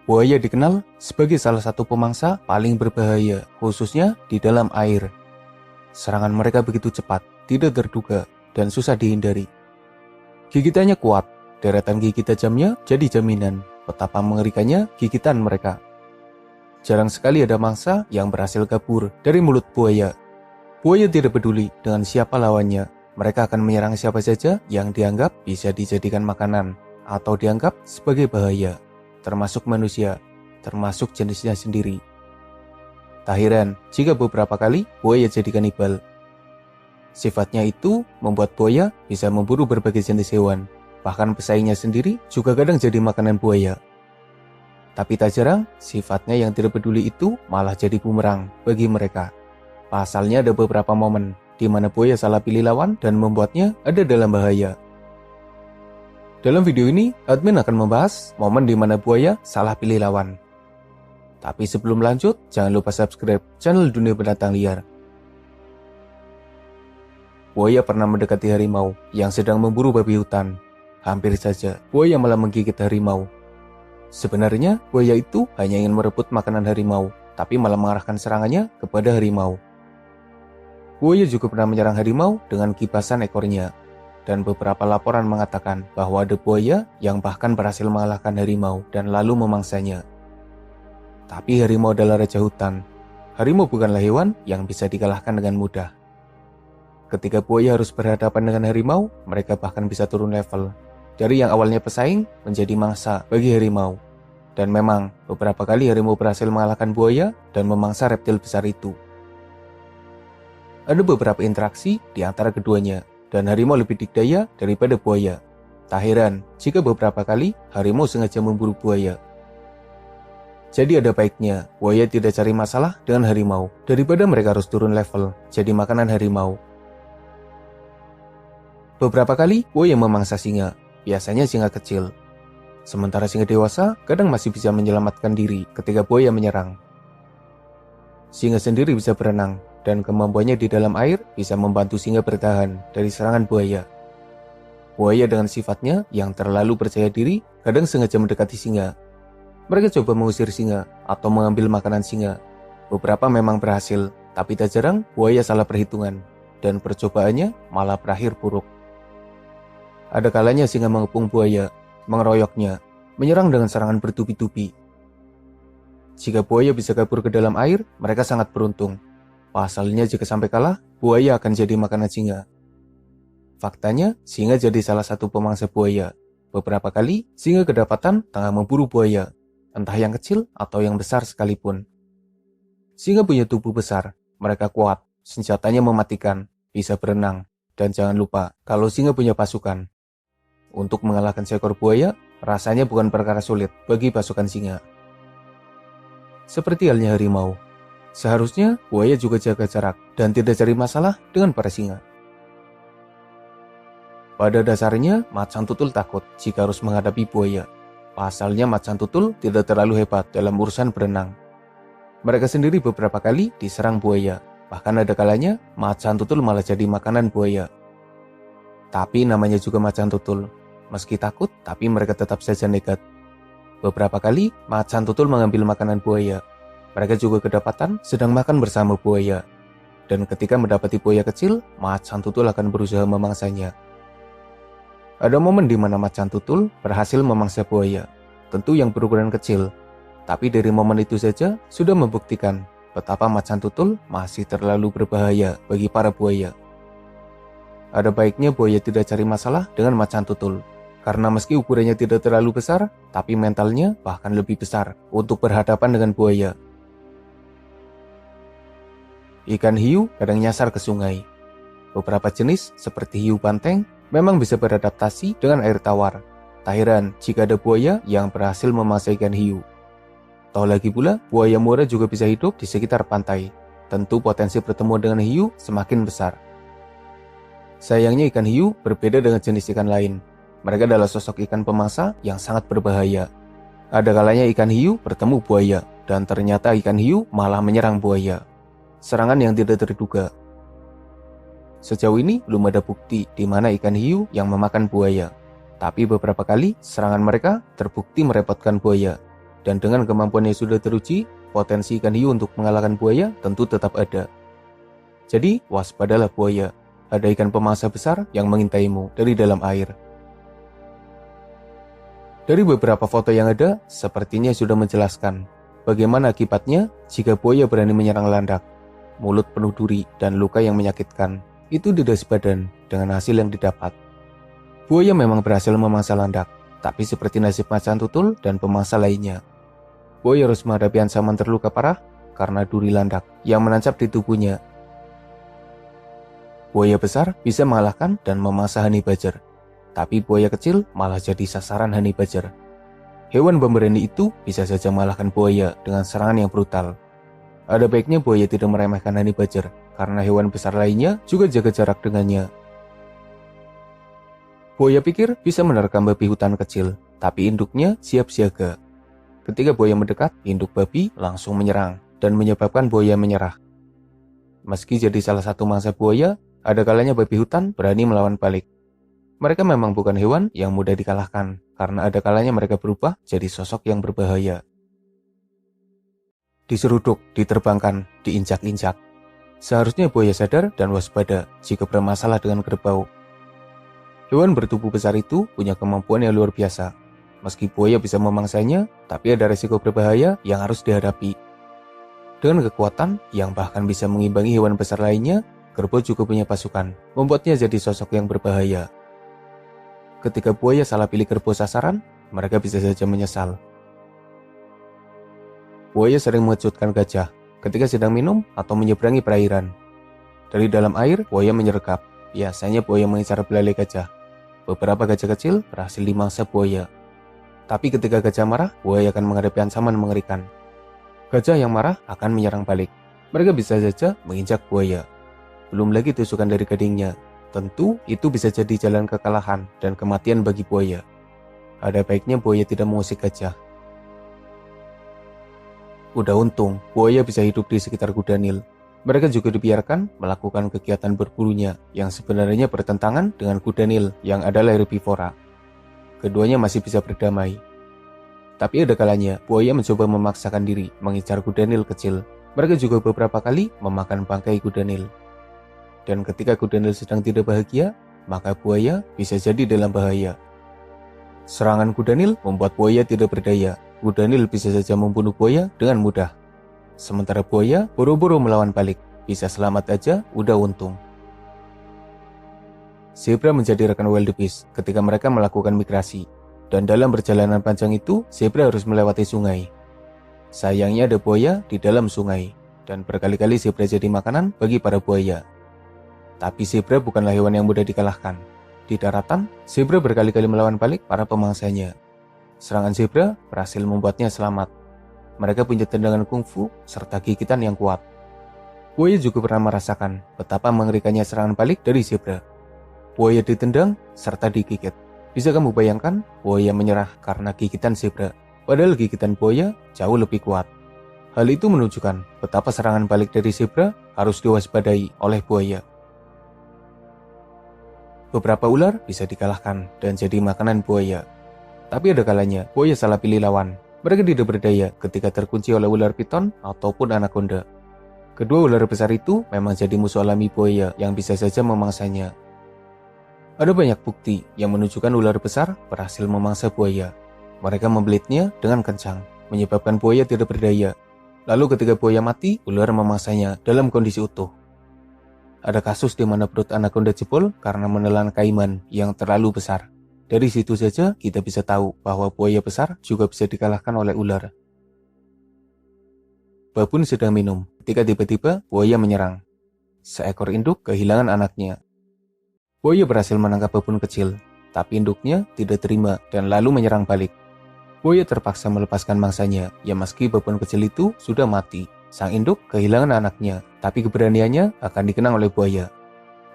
Buaya dikenal sebagai salah satu pemangsa paling berbahaya, khususnya di dalam air. Serangan mereka begitu cepat, tidak terduga, dan susah dihindari. Gigitannya kuat, deretan gigi tajamnya jadi jaminan betapa mengerikannya gigitan mereka. Jarang sekali ada mangsa yang berhasil kabur dari mulut buaya. Buaya tidak peduli dengan siapa lawannya. Mereka akan menyerang siapa saja yang dianggap bisa dijadikan makanan atau dianggap sebagai bahaya, termasuk manusia, termasuk jenisnya sendiri. Tak heran jika beberapa kali buaya jadi kanibal. Sifatnya itu membuat buaya bisa memburu berbagai jenis hewan. Bahkan pesaingnya sendiri juga kadang jadi makanan buaya. Tapi tak jarang, sifatnya yang tidak peduli itu malah jadi bumerang bagi mereka. Pasalnya ada beberapa momen di mana buaya salah pilih lawan dan membuatnya ada dalam bahaya. Dalam video ini, admin akan membahas momen di mana buaya salah pilih lawan. Tapi sebelum lanjut, jangan lupa subscribe channel Dunia Binatang Liar. Buaya pernah mendekati harimau yang sedang memburu babi hutan. Hampir saja buaya malah menggigit harimau. Sebenarnya, buaya itu hanya ingin merebut makanan harimau, tapi malah mengarahkan serangannya kepada harimau. Buaya juga pernah menyerang harimau dengan kibasan ekornya. Dan beberapa laporan mengatakan bahwa ada buaya yang bahkan berhasil mengalahkan harimau dan lalu memangsanya. Tapi harimau adalah raja hutan. Harimau bukanlah hewan yang bisa dikalahkan dengan mudah. Ketika buaya harus berhadapan dengan harimau, mereka bahkan bisa turun level. Dari yang awalnya pesaing menjadi mangsa bagi harimau. Dan memang beberapa kali harimau berhasil mengalahkan buaya dan memangsa reptil besar itu. Ada beberapa interaksi di antara keduanya, dan harimau lebih dikdaya daripada buaya. Tak heran jika beberapa kali harimau sengaja memburu buaya. Jadi ada baiknya buaya tidak cari masalah dengan harimau, daripada mereka harus turun level jadi makanan harimau. Beberapa kali buaya memangsa singa, biasanya singa kecil. Sementara singa dewasa kadang masih bisa menyelamatkan diri ketika buaya menyerang. Singa sendiri bisa berenang, dan kemampuannya di dalam air bisa membantu singa bertahan dari serangan buaya. Buaya dengan sifatnya yang terlalu percaya diri kadang sengaja mendekati singa. Mereka coba mengusir singa atau mengambil makanan singa. Beberapa memang berhasil, tapi tak jarang buaya salah perhitungan, dan percobaannya malah berakhir buruk. Ada kalanya singa mengepung buaya, mengeroyoknya, menyerang dengan serangan bertubi-tubi. Jika buaya bisa kabur ke dalam air, mereka sangat beruntung. Pasalnya jika sampai kalah, buaya akan jadi makanan singa. Faktanya, singa jadi salah satu pemangsa buaya. Beberapa kali, singa kedapatan tengah memburu buaya, entah yang kecil atau yang besar sekalipun. Singa punya tubuh besar, mereka kuat, senjatanya mematikan, bisa berenang, dan jangan lupa kalau singa punya pasukan. Untuk mengalahkan seekor buaya, rasanya bukan perkara sulit bagi pasukan singa. Seperti halnya harimau. Seharusnya buaya juga jaga jarak dan tidak cari masalah dengan para singa. Pada dasarnya, macan tutul takut jika harus menghadapi buaya. Pasalnya macan tutul tidak terlalu hebat dalam urusan berenang. Mereka sendiri beberapa kali diserang buaya. Bahkan ada kalanya macan tutul malah jadi makanan buaya. Tapi namanya juga macan tutul. Meski takut, tapi mereka tetap saja nekat. Beberapa kali macan tutul mengambil makanan buaya. Mereka juga kedapatan sedang makan bersama buaya. Dan ketika mendapati buaya kecil, macan tutul akan berusaha memangsanya. Ada momen di mana macan tutul berhasil memangsa buaya, tentu yang berukuran kecil. Tapi dari momen itu saja sudah membuktikan betapa macan tutul masih terlalu berbahaya bagi para buaya. Ada baiknya buaya tidak cari masalah dengan macan tutul. Karena meski ukurannya tidak terlalu besar, tapi mentalnya bahkan lebih besar untuk berhadapan dengan buaya. Ikan hiu kadang nyasar ke sungai. Beberapa jenis seperti hiu banteng memang bisa beradaptasi dengan air tawar. Tak heran jika ada buaya yang berhasil memangsa ikan hiu. Tahu lagi pula, buaya muara juga bisa hidup di sekitar pantai. Tentu potensi bertemu dengan hiu semakin besar. Sayangnya ikan hiu berbeda dengan jenis ikan lain. Mereka adalah sosok ikan pemangsa yang sangat berbahaya. Ada kalanya ikan hiu bertemu buaya, dan ternyata ikan hiu malah menyerang buaya. Serangan yang tidak terduga. Sejauh ini belum ada bukti di mana ikan hiu yang memakan buaya. Tapi beberapa kali serangan mereka terbukti merepotkan buaya. Dan dengan kemampuan yang sudah teruji, potensi ikan hiu untuk mengalahkan buaya tentu tetap ada. Jadi, waspadalah buaya. Ada ikan pemangsa besar yang mengintaimu dari dalam air. Dari beberapa foto yang ada, sepertinya sudah menjelaskan bagaimana akibatnya jika buaya berani menyerang landak. Mulut penuh duri dan luka yang menyakitkan. Itu tidak sepadan dengan hasil yang didapat. Buaya memang berhasil memangsa landak, tapi seperti nasib macan tutul dan pemangsa lainnya. Buaya harus menghadapi ancaman terluka parah karena duri landak yang menancap di tubuhnya. Buaya besar bisa mengalahkan dan memangsa honey badger, tapi buaya kecil malah jadi sasaran honey badger. Hewan pemberani itu bisa saja mengalahkan buaya dengan serangan yang brutal. Ada baiknya buaya tidak meremehkan honey badger, karena hewan besar lainnya juga jaga jarak dengannya. Buaya pikir bisa menerkam babi hutan kecil, tapi induknya siap siaga. Ketika buaya mendekat, induk babi langsung menyerang dan menyebabkan buaya menyerah. Meski jadi salah satu mangsa buaya, ada kalanya babi hutan berani melawan balik. Mereka memang bukan hewan yang mudah dikalahkan, karena ada kalanya mereka berubah jadi sosok yang berbahaya. Diseruduk, diterbangkan, diinjak-injak. Seharusnya buaya sadar dan waspada jika bermasalah dengan kerbau. Hewan bertubuh besar itu punya kemampuan yang luar biasa. Meski buaya bisa memangsanya, tapi ada resiko berbahaya yang harus dihadapi. Dengan kekuatan yang bahkan bisa mengimbangi hewan besar lainnya, kerbau juga punya pasukan, membuatnya jadi sosok yang berbahaya. Ketika buaya salah pilih kerbau sasaran, mereka bisa saja menyesal. Buaya sering mengejutkan gajah ketika sedang minum atau menyeberangi perairan. Dari dalam air, buaya menyergap. Biasanya buaya mengincar belalai gajah. Beberapa gajah kecil berhasil dimangsa buaya. Tapi ketika gajah marah, buaya akan menghadapi ancaman mengerikan. Gajah yang marah akan menyerang balik. Mereka bisa saja menginjak buaya. Belum lagi tusukan dari gadingnya. Tentu itu bisa jadi jalan kekalahan dan kematian bagi buaya. Ada baiknya buaya tidak mengusik gajah. Udah untung, buaya bisa hidup di sekitar kudanil. Mereka juga dibiarkan melakukan kegiatan berburunya yang sebenarnya bertentangan dengan kudanil yang adalah herbivora. Keduanya masih bisa berdamai. Tapi ada kalanya buaya mencoba memaksakan diri mengincar kudanil kecil. Mereka juga beberapa kali memakan bangkai kudanil. Dan ketika kudanil sedang tidak bahagia, maka buaya bisa jadi dalam bahaya. Serangan kudanil membuat buaya tidak berdaya. Kudanil bisa saja membunuh buaya dengan mudah. Sementara buaya buru-buru melawan balik. Bisa selamat aja, udah untung. Zebra menjadi rekan wildebeest ketika mereka melakukan migrasi. Dan dalam perjalanan panjang itu, zebra harus melewati sungai. Sayangnya ada buaya di dalam sungai. Dan berkali-kali zebra jadi makanan bagi para buaya. Tapi zebra bukanlah hewan yang mudah dikalahkan. Di daratan, zebra berkali-kali melawan balik para pemangsanya. Serangan zebra berhasil membuatnya selamat. Mereka punya tendangan kungfu serta gigitan yang kuat. Buaya juga pernah merasakan betapa mengerikannya serangan balik dari zebra. Buaya ditendang serta digigit. Bisa kamu bayangkan buaya menyerah karena gigitan zebra, padahal gigitan buaya jauh lebih kuat. Hal itu menunjukkan betapa serangan balik dari zebra harus diwaspadai oleh buaya. Beberapa ular bisa dikalahkan dan jadi makanan buaya. Tapi ada kalanya buaya salah pilih lawan. Mereka tidak berdaya ketika terkunci oleh ular piton ataupun anaconda. Kedua ular besar itu memang jadi musuh alami buaya yang bisa saja memangsanya. Ada banyak bukti yang menunjukkan ular besar berhasil memangsa buaya. Mereka membelitnya dengan kencang, menyebabkan buaya tidak berdaya. Lalu ketika buaya mati, ular memangsanya dalam kondisi utuh. Ada kasus di mana perut anaconda jebol karena menelan kaiman yang terlalu besar. Dari situ saja kita bisa tahu bahwa buaya besar juga bisa dikalahkan oleh ular. Babun sedang minum ketika tiba-tiba buaya menyerang. Seekor induk kehilangan anaknya. Buaya berhasil menangkap babun kecil, tapi induknya tidak terima dan lalu menyerang balik. Buaya terpaksa melepaskan mangsanya, ya meski babun kecil itu sudah mati. Sang induk kehilangan anaknya, tapi keberaniannya akan dikenang oleh buaya.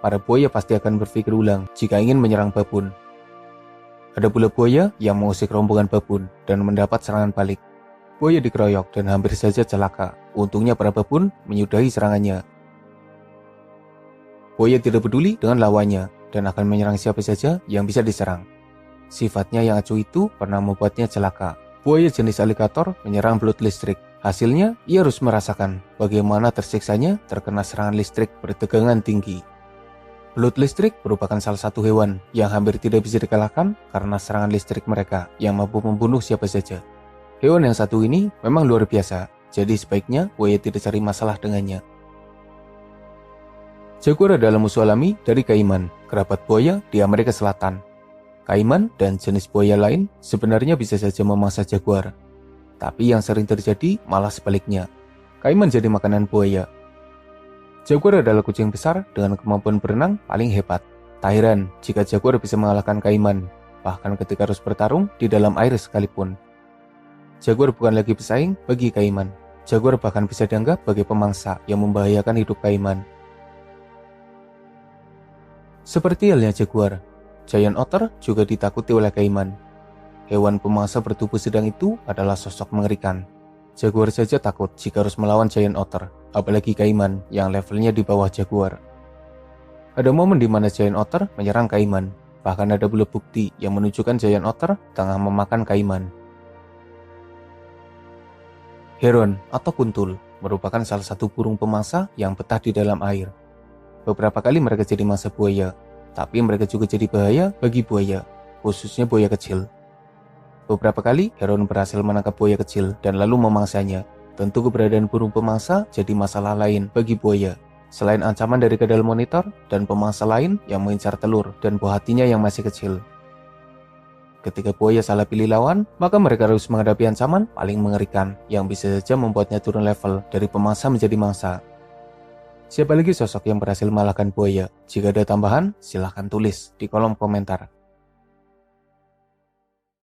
Para buaya pasti akan berpikir ulang jika ingin menyerang babun. Ada pula buaya yang mengusik rombongan babun dan mendapat serangan balik. Buaya dikeroyok dan hampir saja celaka. Untungnya para babun menyudahi serangannya. Buaya tidak peduli dengan lawannya dan akan menyerang siapa saja yang bisa diserang. Sifatnya yang acuh itu pernah membuatnya celaka. Buaya jenis aligator menyerang belut listrik. Hasilnya, ia harus merasakan bagaimana tersiksanya terkena serangan listrik bertegangan tinggi. Belut listrik merupakan salah satu hewan yang hampir tidak bisa dikalahkan karena serangan listrik mereka yang mampu membunuh siapa saja. Hewan yang satu ini memang luar biasa, jadi sebaiknya buaya tidak cari masalah dengannya. Jaguar adalah musuh alami dari kaiman, kerabat buaya di Amerika Selatan. Kaiman dan jenis buaya lain sebenarnya bisa saja memangsa jaguar. Tapi yang sering terjadi malah sebaliknya. Kaiman jadi makanan buaya. Jaguar adalah kucing besar dengan kemampuan berenang paling hebat. Tak heran jika jaguar bisa mengalahkan kaiman, bahkan ketika harus bertarung di dalam air sekalipun. Jaguar bukan lagi pesaing bagi kaiman. Jaguar bahkan bisa dianggap sebagai pemangsa yang membahayakan hidup kaiman. Seperti halnya jaguar, giant otter juga ditakuti oleh kaiman. Hewan pemangsa bertubuh sedang itu adalah sosok mengerikan. Jaguar saja takut jika harus melawan giant otter, apalagi kaiman yang levelnya di bawah jaguar. Ada momen di mana giant otter menyerang kaiman, bahkan ada bukti bukti yang menunjukkan giant otter tengah memakan kaiman. Heron atau kuntul merupakan salah satu burung pemangsa yang betah di dalam air. Beberapa kali mereka jadi mangsa buaya, tapi mereka juga jadi bahaya bagi buaya, khususnya buaya kecil. Beberapa kali heron berhasil menangkap buaya kecil dan lalu memangsanya. Tentu keberadaan burung pemangsa jadi masalah lain bagi buaya. Selain ancaman dari kadal monitor dan pemangsa lain yang mengincar telur dan buah hatinya yang masih kecil. Ketika buaya salah pilih lawan, maka mereka harus menghadapi ancaman paling mengerikan yang bisa saja membuatnya turun level dari pemangsa menjadi mangsa. Siapa lagi sosok yang berhasil mengalahkan buaya? Jika ada tambahan, silahkan tulis di kolom komentar.